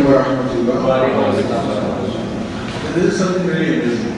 warahmatullah. This is something really amazing.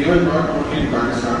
even not only in Pakistan,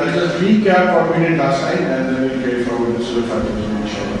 I'll just recap what we did last time and then we'll carry forward with Surah Fatiha inshallah.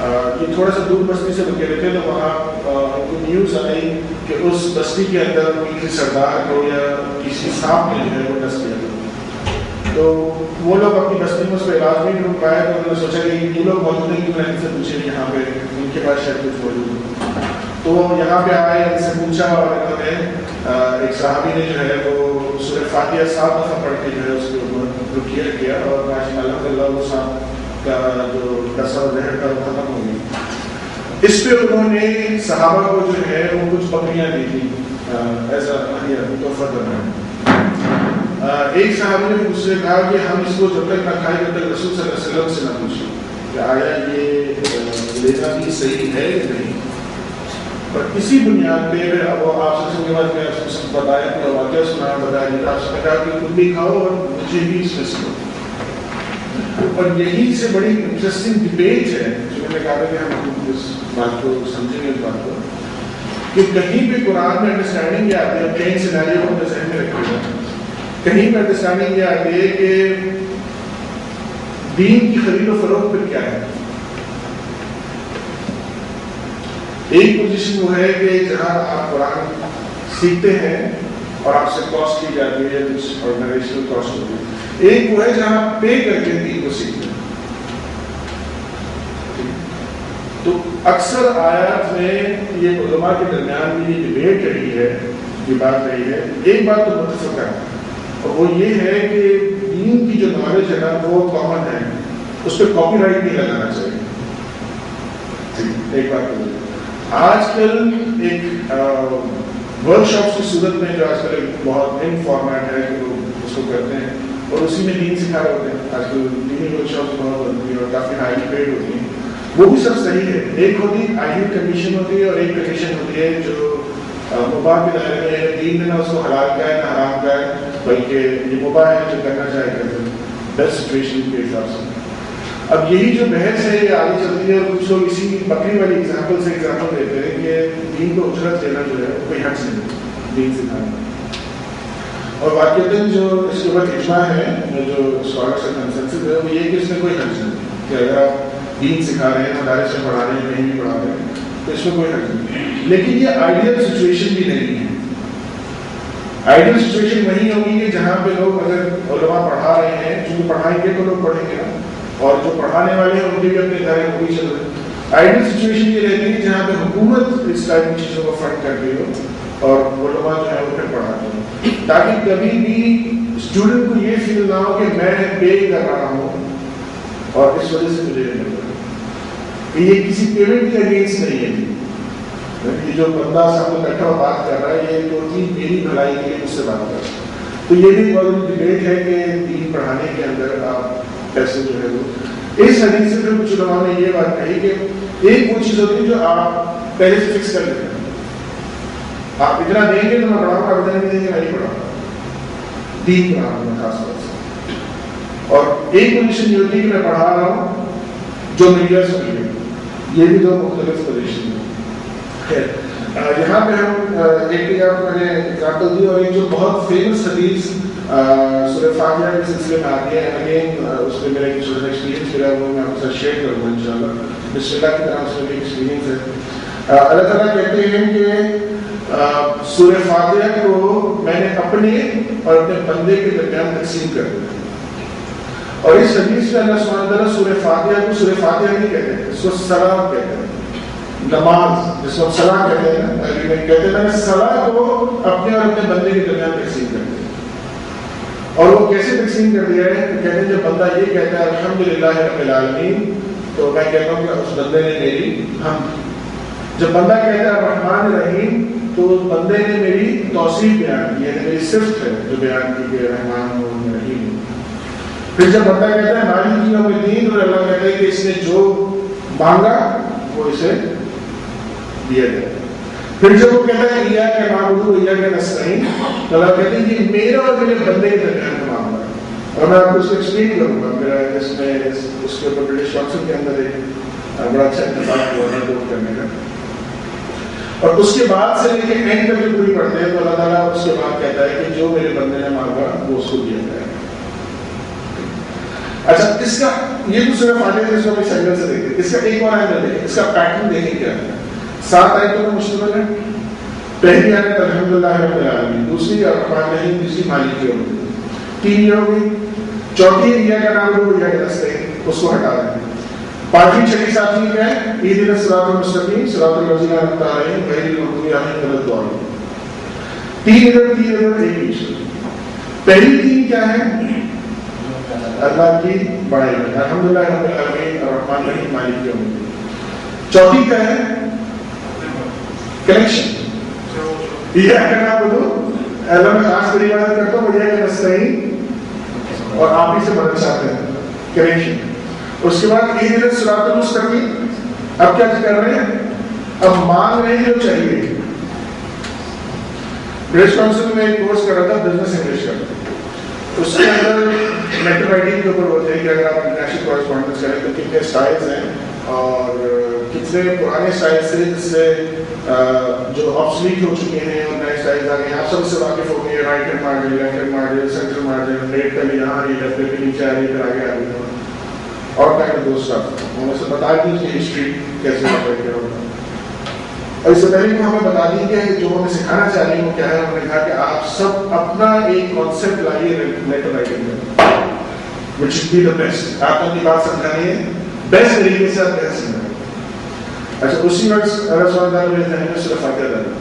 یہ تھوڑا سا دور بستی سے گزرے تھے تو وہاں ان کو نیوز آئی کہ اس بستی کے اندر کسی سردار کو یا کسی سانپ نے جو ہے وہ ڈس کیا. تو وہ لوگ اپنی بستی میں اس پہ علاج نہیں ڈھونڈ پائے, تو انہوں نے سوچا کہ یہ لوگ موجود ہیں, کیوں ان سے پوچھیں یہاں پہ ان کے پاس شاید کچھ موجود ہے. تو یہاں پہ آئے, ان سے پوچھا, اور انہوں نے ایک صحابی نے جو ہے وہ سورہ فاتحہ 7 دفعہ پڑھ کے جو ہے اس کے اوپر رقیہ کیا, اور الحمدللہ وہ سانپ کا جو ڈسا زہر کا وہ ختم ہو گئی. اس پہ انہوں نے صحابہ کو جو ہے وہ کچھ بکریاں دی تھی ایسا تحفہ کرنا. ایک صحابی نے مجھ سے کہا کہ ہم اس کو جب تک نہ کھائیں جب تک رسول صلی اللہ علیہ وسلم سے نہ پوچھیں کہ آیا یہ لینا بھی صحیح ہے یا نہیں. پر اسی بنیاد پہ وہ آپ سے کے بعد میں بتایا کہ واقعہ سنا بتایا جاتا, آپ سے کہا کہ تم بھی کھاؤ اور مجھے بھی اس میں سنو. اور یہی سے بڑی انٹرسٹنگ ڈبیٹ ہے جو میں نے کہا کہ ہم اس بات کو سمجھیں گے, اس بات کو کہ کہیں پہ قرآن میں انڈرسٹینڈنگ یہ آتی ہے, پلین سینیریو کو اپنے ذہن میں رکھیے گا, کہیں پہ انڈرسٹینڈنگ یہ آتی ہے کہ دین کی خرید و فروخت پھر کیا ہے. ایک پوزیشن وہ ہے کہ جہاں آپ قرآن سیکھتے ہیں اور آپ سے کاسٹ کی جاتی ہے, کچھ آرگنائزیشنل کاسٹ ہوتی ہے. ایک وہ ہے جہاں پے کر کے دین کو سیکھتے ہیں. تو اکثر آیات میں یہ علماء کے درمیان بھی یہ ڈبیٹ رہی ہے, یہ بات رہی ہے. ایک بات تو متفق ہے, اور وہ یہ ہے کہ دین کی جو نالج ہے نا وہ کامن ہے, اس پہ کاپی رائٹ نہیں لگانا چاہیے. ایک بات تو آج کل ایک ورک شاپس کی صورت میں جو آج کل ایک بہت نئی فارمیٹ ہے کہ لوگ اس کو کرتے ہیں اور اسی میں دین سکھا رہے ہوتے ہیں. آج کل دینی ورک شاپس بہت بنتی ہیں اور کافی ہائیلی پیڈ ہوتی ہیں. وہ بھی سب صحیح ہے. ایک ہوتی آئی کمیشن ہوتی ہے اور ایک کمیشن ہوتی ہے جو مباح کے دائرے میں ہے. دین نے نہ اس کو حلال کا ہے نہ حرام کا ہے, بلکہ یہ مباح ہے جو کرنا چاہے کرتے ہیں بیسٹ سچویشن کے حساب سے. اب یہی جو بحث ہے یہ آگے چلتی ہے, اور کچھ لوگ اسی بکری والی ایگزامپل سے ایگزامپل دیتے ہیں کہ دین کو اجرت دینا جو ہے کوئی حق سے نہیں دین سکھانا. اور واقعتاً جو اس کے اوپر اجماع ہے جو اسکالر سے کنسنسس ہے وہ یہ کہ اس میں کوئی حق نہیں کہ اگر آپ دین سکھا رہے ہیں مدارس میں پڑھا رہے ہیں کہیں بھی پڑھا رہے ہیں تو اس میں کوئی حق نہیں. لیکن یہ آئیڈیل سچویشن بھی نہیں ہے. آئیڈیل سچویشن وہی ہوگی کہ جہاں پہ لوگ اگر علماء پڑھا رہے ہیں, چونکہ پڑھائیں گے تو لوگ پڑھیں گے نا, اور جو پڑھانے والے ہیں ان کے بھی اپنے ادارے کو بھی چل رہے ہیں. آئیڈیل سچویشن یہ رہتی ہے جہاں پہ حکومت اس ٹائپ کی چیزوں کو فنڈ کرتی ہو اور علماء جو ہے وہ پھر پڑھاتے ہیں, تاکہ کبھی بھی اسٹوڈنٹ کو یہ فیل نہ ہو کہ میں پے کر رہا ہوں اور اس وجہ سے مجھے نہیں پڑھا. یہ کسی پیمنٹ کے اگینسٹ نہیں ہے. یہ جو بندہ سامنے بیٹھا ہوا بات کر رہا ہے یہ تو میری بھلائی کے لیے مجھ سے بات کر رہا ہے. تو یہ بھی بہت ڈبیٹ ہے کہ دین پڑھانے کے اندر آپ پیسے جو ہے وہ اس حدیث سے پھر کچھ علماء نے یہ بات کہی کہ ایک وہ چیز ہوتی ہے جو آپ پہلے سے فکس کر لیتے ہیں. آپ اتنا دیں گے تو میں پڑھاؤں گا, اتنا نہیں دیں گے میں نہیں پڑھاؤں گا. دین پڑھاؤں گا خاص طور سے. اور ایک پوزیشن یہ ہوتی ہے کہ میں پڑھا رہا ہوں جو میڈیا سے ملے. یہ بھی دو مختلف پوزیشن ہیں. خیر یہاں پہ ہم ایک میں نے ایگزامپل دی, اور ایک جو بہت فیمس حدیث سورہ فاتحہ کے سلسلے میں آتی ہے. اگین اس میں میرا ایک چھوٹا سا ایکسپیرینس میرا وہ میں آپ کے ساتھ شیئر کروں گا انشاءاللہ. بسم اللہ کی طرف سے ایک ایکسپیرینس ہے. اللہ تعالیٰ کہتے ہیں کہ سورہ فاتحہ کو میں نے اپنے اور اپنے بندے کے درمیان تقسیم کر دیا. اور اس حدیث میں اللہ سبحانہ وتعالیٰ سورہ فاتحہ کو سورہ فاتحہ نہیں کہتے ہیں, اس کو سلام کہتے ہیں. نماز جس کو سلام کہتے ہیں نا, کہتے ہیں میں نے صلاح کو اپنے اور اپنے بندے کے درمیان تقسیم کر دیا. اور وہ کیسے تقسیم کر دیا ہے؟ کہتے ہیں جب بندہ یہ کہتا ہے الحمدللہ رب العالمین تو میں کہتا ہوں کہ اس بندے نے میری حمد. جب بندہ کہتا ہے الرحمن الرحیم تو بندے نے میری توصیف بیان کی, یعنی میری صفت ہے جو بیان کی کہ رحمان و رحیم. پھر جب بندہ کہتا ہے مالک یوم الدین, اور اللہ کہتا ہے کہ اس نے جو مانگا وہ اسے دیا جائے. پھر جب وہ کہتا ہے ایاک نعبد و ایاک نستعین, تو اللہ کہتے ہیں کہ میرا اور میرے بندے کے درمیان کا معاملہ ہے. اور میں آپ کو اس کو ایکسپلین کروں گا. میرا اس میں اس کے اوپر برٹش کونسل کے اندر ایک بڑا اچھا اتفاق ہوا ہے دوست کرنے کا. اور اس کے بعد سے لے کے اینڈ تک جو پوری پڑھتے ہیں تو اللہ تعالیٰ اس کے بعد کہتا ہے کہ جو میرے بندے نے مانگا وہ اس کو دیا جائے. اچھا اس کا یہ تو صرف فاتحہ اس کو اپنے سینگل سے دیکھیں، اس کا ایک اور اینگل دیکھیں، اس کا پیٹرن دیکھیں کیا ہے. 7 آیتوں میں مشتمل ہے. پہلی آیت الحمدللہ رب العالمین، دوسری الرحمن الرحیم، تیسری مالک یوم الدین. 3 یہ ہو گئی. چوتھی ایاک نعبد و ایاک نستعین، اس کو ہٹا دیں. 5ویں 6ویں 7ویں کیا ہے؟ اہدنا الصراط المستقیم صراط الذین انعمت علیہم غیر المغضوب علیہم ولا الضالین. 3 ادھر ایک پیچھے. پہلی 3 کیا ہے؟ اللہ کی بڑائی ہے، الحمدللہ رب العالمین الرحمن الرحیم مالک یوم الدین. چوتھی کیا ہے؟ کنیکشن. ایاک نعبد، اللہ میں خاص طریقہ عبادت کرتا ہوں، ایاک نستعین اور آپ ہی سے مدد چاہتے ہیں، کنیکشن. اس کے بعد اہدنا الصراط المستقیم. اب کیا کر رہے ہیں؟ اب مانگ رہے ہیں جو چاہیے. برٹش کونسل میں ایک کورس کر رہا تھا بزنس انگلش کا. اس کے اندر لیٹر رائٹنگ کے اوپر ہوتے ہیں کہ اگر آپ انٹرنیشنل کورسپونڈنس کریں تو کتنے اسٹائلز ہیں اور کتنے پرانے اسٹائلس تھے جس سے جو آبسلیٹ ہو چکے ہیں اور نئے اسٹائلز آ گئے ہیں. آپ سب سے واقف ہو گئے، right hand margin, left hand margin, central margin, rate پہلے یہاں آ رہی ہے، لیفٹ پہ نیچے آ رہی ہے، پھر آگے آ رہی ہے، اور کائنڈ آف دوز اسٹف. ہم اسے بتا دیں اس کی ہسٹری کیسے آپریٹ ہوگا. اور اس سے پہلے کہ ہمیں بتا دیں کہ جو ہمیں سکھانا چاہ رہی ہوں کیا ہے. انہوں نے کہا کہ آپ سب اپنا ایک کانسیپٹ لائیے لیٹر رائٹنگ میں، which should be the best. آپ کو اپنی بات سمجھانی ہے بیسٹ طریقے سے، آپ کیسے سمجھیں. اچھا اسی وقت اللہ سبحانہ تعالیٰ میرے ذہن میں سورہ فاتحہ ڈالا.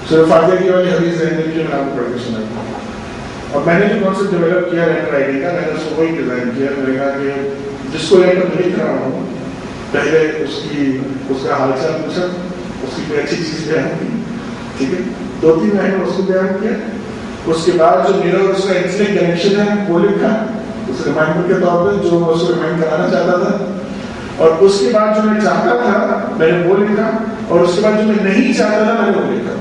سورہ فاتحہ کی والی حدیث ذہن میں جو میں آپ کو پڑھ کے سناتا ہوں. اور میں نے جو کانسیپٹ ڈیولپ کیا لیٹر رائٹنگ کا، میں نے اس کو وہی ڈیزائن کیا. میں نے کہا کہ جس کو لیٹر میں لکھ رہا ہوں پہلے اس کا حال چال پوچھا، اس کی کوئی اچھی چیز بیان کی، ٹھیک ہے، 2-3 مہینے اس کو بیان کیا. اس کے بعد جو میرا اور اس کا انسٹنکٹ کنیکشن ہے وہ لکھا اس ریمائنڈر کے طور پہ، جو میں اس کو ریمائنڈ کرانا چاہتا تھا. اور اس کے بعد جو میں چاہتا تھا میں نے وہ لکھا، اور اس کے بعد جو میں نہیں چاہتا تھا میں نے وہ لکھا.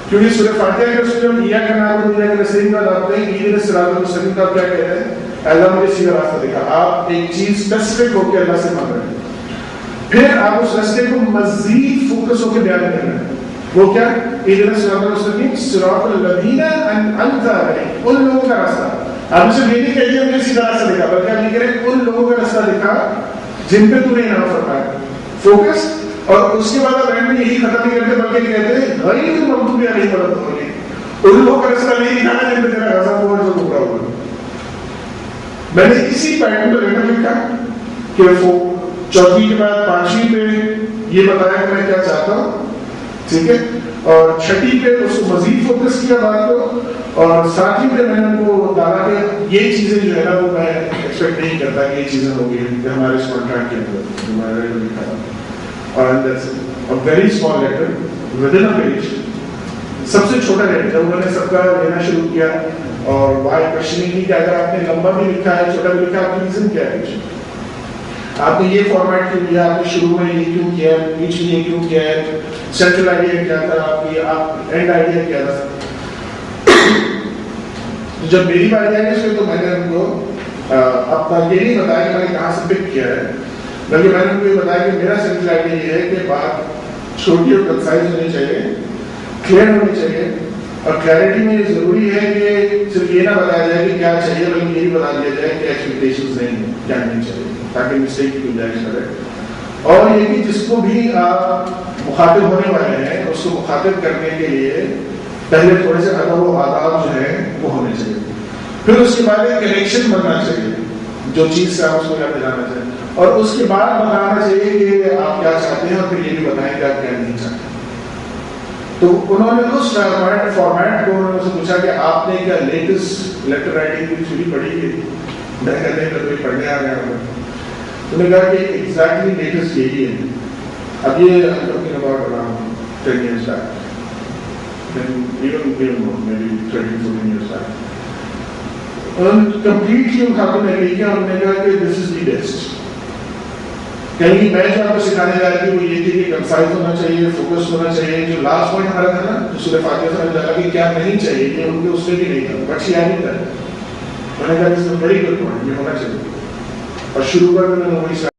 کیونکہ سورہ فاتحہ کے اس میں ایاک نعبد و ایاک نستعین کا لاتے ہیں، اہدنا الصراط المستقیم کا کیا کہتے ہیں؟ اللہ مجھے سیدھا راستہ دکھا. آپ ایک چیز اسپیسیفک ہو کے اللہ سے مانگ رہے ہیں، پھر آپ اس راستے کو مزید فوکس ہو کے بیان کر رہے ہیں. وہ کیا؟ اہدنا الصراط المستقیم صراط الذین انعمت علیہم، ان لوگوں کا راستہ. آپ اسے یہ نہیں کہیے مجھے سیدھا راستہ دکھا، بلکہ آپ یہ کریں ان لوگوں کا راستہ دکھا جن پہ تو نے انعام فرمایا. فوکس. اور اس کے بعد آپ اینڈ میں یہی ختم نہیں کرتے بلکہ کہتے ہیں غیر المغضوب علیہم ولا الضالین، ان لوگوں کا راستہ نہیں دکھانا جن پہ تیرا غضب ہوا جو گمراہ ہوا. میں نے اسی پیٹرن پہ لیٹر لکھا کہ وہ 4ویں کے بعد 5ویں پہ یہ بتایا کہ میں کیا چاہتا ہوں، ٹھیک ہے، اور 6ویں پہ اس کو مزید فوکس کیا بات کو، اور 7ویں پہ میں نے ان کو ڈالا کہ یہ چیزیں جو ہے نا وہ میں ایکسپیکٹ نہیں کرتا کہ یہ چیزیں ہوگی کہ ہمارے اس کانٹریکٹ کے اندر ہمارے لکھا تھا. اور very small letter with in a page, سب سے چھوٹا لیٹر. جب انہوں نے سب کا لینا شروع کیا اور وہاں کوشچننگ کی کہ اگر آپ نے لمبا بھی لکھا ہے چھوٹا بھی لکھا ہے آپ کی ریزن کیا ہے پیچھے، آپ نے یہ فارمیٹ کیوں کیا، آپ نے شروع میں یہ کیوں کیا ہے، بیچ میں یہ کیوں کیا ہے، سینٹرل آئیڈیا کیا تھا آپ کی، آپ اینڈ آئیڈیا کیا تھا. جب میری بات آئی اس میں تو میں نے ان کو اپنا یہ نہیں بتایا کہ میں نے کہاں سے پک کیا ہے، بلکہ میں نے ان کو یہ بتایا کہ میرا سینٹرل آئیڈیا یہ ہے کہ بات چھوٹی اور کنسائز ہونی چاہیے، کلیئر ہونی چاہیے. اور کلیئرٹی میں یہ ضروری ہے کہ صرف یہ نہ بتایا جائے کہ کیا چاہیے، بلکہ یہ بھی بتا دیا جائے کہ ایکسپیکٹیشنز نہیں ہیں، کیا نہیں چاہیے، تاکہ مسٹیک کی گنجائش نہ رہے. اور یہ کہ جس کو بھی آپ مخاطب ہونے والے ہیں اس کو مخاطب کرنے کے لیے پہلے تھوڑے سے ادب و آداب جو ہیں وہ ہونے چاہیے، پھر اس کے بعد ایک کنیکشن بننا چاہیے جو چیز سے آپ اس کو یاد دلانا چاہیں، اور اس کے بعد بتانا چاہیے کہ آپ کیا چاہتے ہیں اور پھر یہ بھی بتائیں کہ آپ کیا نہیں چاہتے. تو انہوں نے اس فارمیٹ کو انہوں نے پوچھا کہ آپ نے کیا لیٹسٹ لیٹر رائٹنگ کی تھیوری پڑھی ہے. میں کہتے ہیں کہ کوئی پڑھنے آ گیا ہوں. تو نے کہا کہ ایگزیکٹلی لیٹسٹ یہی ہے. اب یہ about around 10 years back, even more, maybe 13-14 years back. Completely خاتون نے لکھا اور نے کہا کہ دس از دی بیسٹ. کہیں میں جو آپ کو سکھانے جا رہی تھی وہ یہ تھی کہ کنسائز ہونا چاہیے، فوکس ہونا چاہیے. جو لاسٹ پوائنٹ ہمارا تھا نا جو سورہ فاتحہ سے ڈالا کہ کیا نہیں چاہیے، یہ ان کے اس میں بھی نہیں تھا، بٹ شی ہیڈ اٹ. میں نے کہا دس از اے ویری گڈ پوائنٹ، یہ ہونا چاہیے. اور شروع کر میں نے وہی